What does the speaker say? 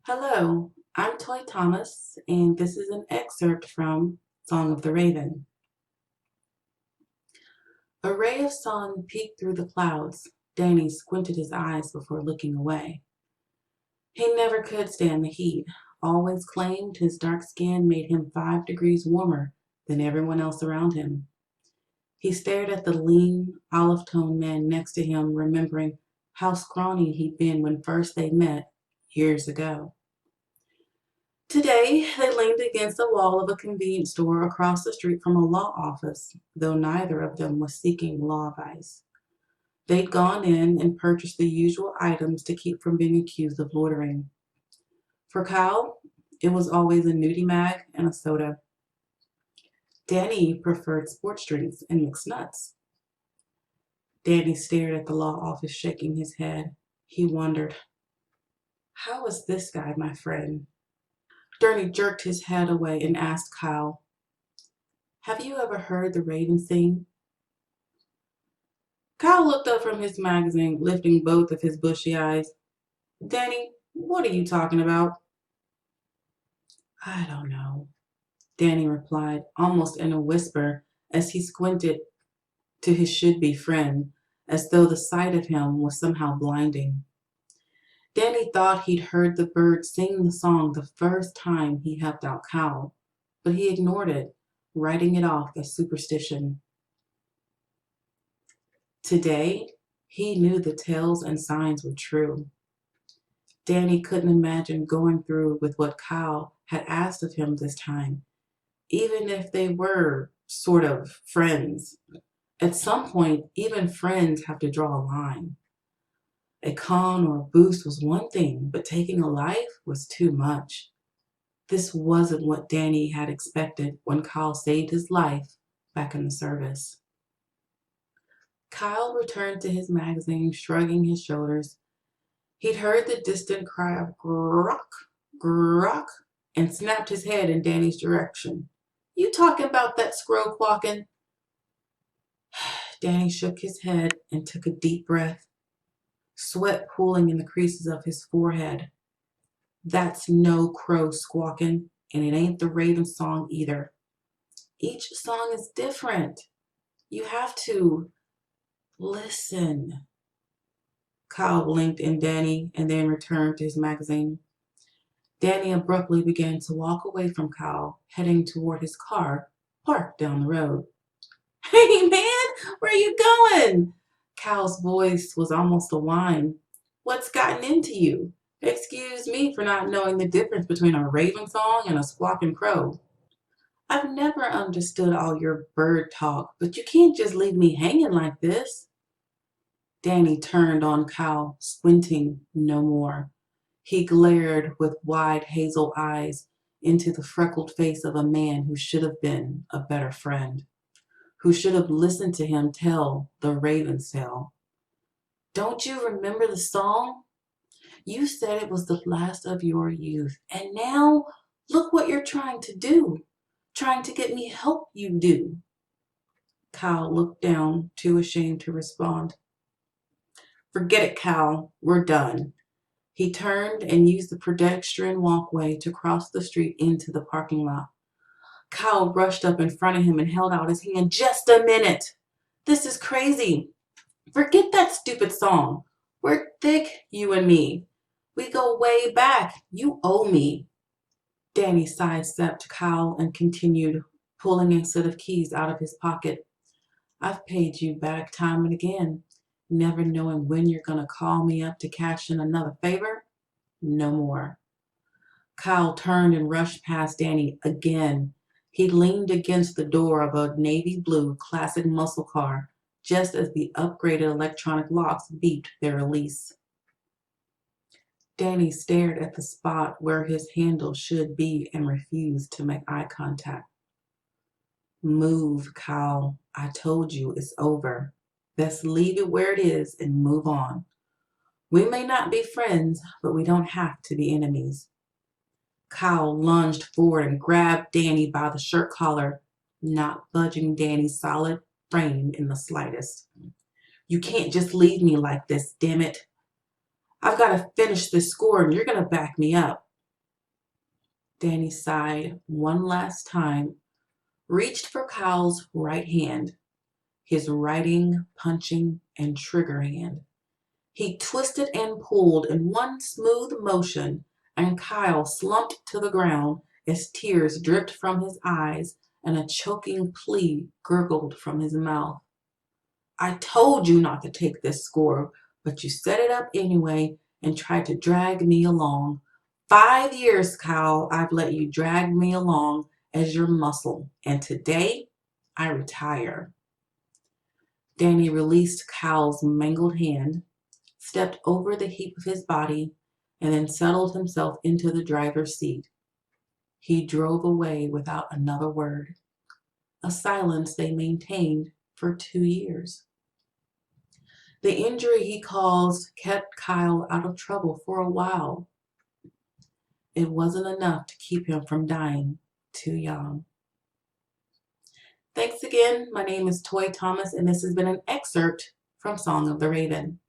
Hello, I'm Toi Thomas, and this is an excerpt from Song of the Raven. A ray of sun peeked through the clouds. Danny squinted his eyes before looking away. He never could stand the heat, always claimed his dark skin made him 5 degrees warmer than everyone else around him. He stared at the lean, olive-toned man next to him, remembering how scrawny he'd been when first they met years ago. Today, they leaned against the wall of a convenience store across the street from a law office, though neither of them was seeking law advice. They'd gone in and purchased the usual items to keep from being accused of loitering. For Kyle, it was always a nudie mag and a soda. Danny preferred sports drinks and mixed nuts. Danny stared at the law office, shaking his head. He wondered, how is this guy my friend? Danny jerked his head away and asked Kyle, have you ever heard the raven sing? Kyle looked up from his magazine, lifting both of his bushy eyes. Danny, what are you talking about? I don't know, Danny replied, almost in a whisper, as he squinted to his should-be friend, as though the sight of him was somehow blinding. Danny thought he'd heard the bird sing the song the first time he helped out Kyle, but he ignored it, writing it off as superstition. Today, he knew the tales and signs were true. Danny couldn't imagine going through with what Kyle had asked of him this time, even if they were sort of friends. At some point, even friends have to draw a line. A con or a boost was one thing, but taking a life was too much. This wasn't what Danny had expected when Kyle saved his life back in the service. Kyle returned to his magazine, shrugging his shoulders. He'd heard the distant cry of grok, grok, and snapped his head in Danny's direction. You talking about that squirrel quacking? Danny shook his head and took a deep breath, sweat pooling in the creases of his forehead. That's no crow squawking, and it ain't the raven song either. Each song is different. You have to listen. Kyle blinked at Danny and then returned to his magazine. Danny abruptly began to walk away from Kyle, heading toward his car, parked down the road. Hey man, where are you going? Kyle's voice was almost a whine. What's gotten into you? Excuse me for not knowing the difference between a raven song and a squawking crow. I've never understood all your bird talk, but you can't just leave me hanging like this. Danny turned on Kyle, squinting no more. He glared with wide hazel eyes into the freckled face of a man who should have been a better friend, who should have listened to him tell the raven's tale. Don't you remember the song? You said it was the last of your youth, and now look what you're trying to do, trying to get me help you do. Kyle looked down, too ashamed to respond. Forget it, Kyle. We're done. He turned and used the pedestrian walkway to cross the street into the parking lot. Kyle rushed up in front of him and held out his hand. Just a minute. This is crazy. Forget that stupid song. We're thick, you and me. We go way back. You owe me. Danny sidestepped Kyle and continued, pulling a set of keys out of his pocket. I've paid you back time and again. Never knowing when you're going to call me up to cash in another favor? No more. Kyle turned and rushed past Danny again. He leaned against the door of a navy blue classic muscle car just as the upgraded electronic locks beeped their release. Danny stared at the spot where his handle should be and refused to make eye contact. Move, Kyle. I told you it's over. Best leave it where it is and move on. We may not be friends, but we don't have to be enemies. Kyle lunged forward and grabbed Danny by the shirt collar, not budging Danny's solid frame in the slightest. You can't just leave me like this, damn it. I've got to finish this score and you're going to back me up. Danny sighed one last time, reached for Kyle's right hand, his writing, punching, and trigger hand. He twisted and pulled in one smooth motion, and Kyle slumped to the ground as tears dripped from his eyes and a choking plea gurgled from his mouth. I told you not to take this score, but you set it up anyway and tried to drag me along. 5 years, Kyle, I've let you drag me along as your muscle, and today I retire. Danny released Kyle's mangled hand, stepped over the heap of his body, and then settled himself into the driver's seat. He drove away without another word, a silence they maintained for 2 years. The injury he caused kept Kyle out of trouble for a while. It wasn't enough to keep him from dying too young. Thanks again. My name is Toi Thomas, and this has been an excerpt from Song of the Raven.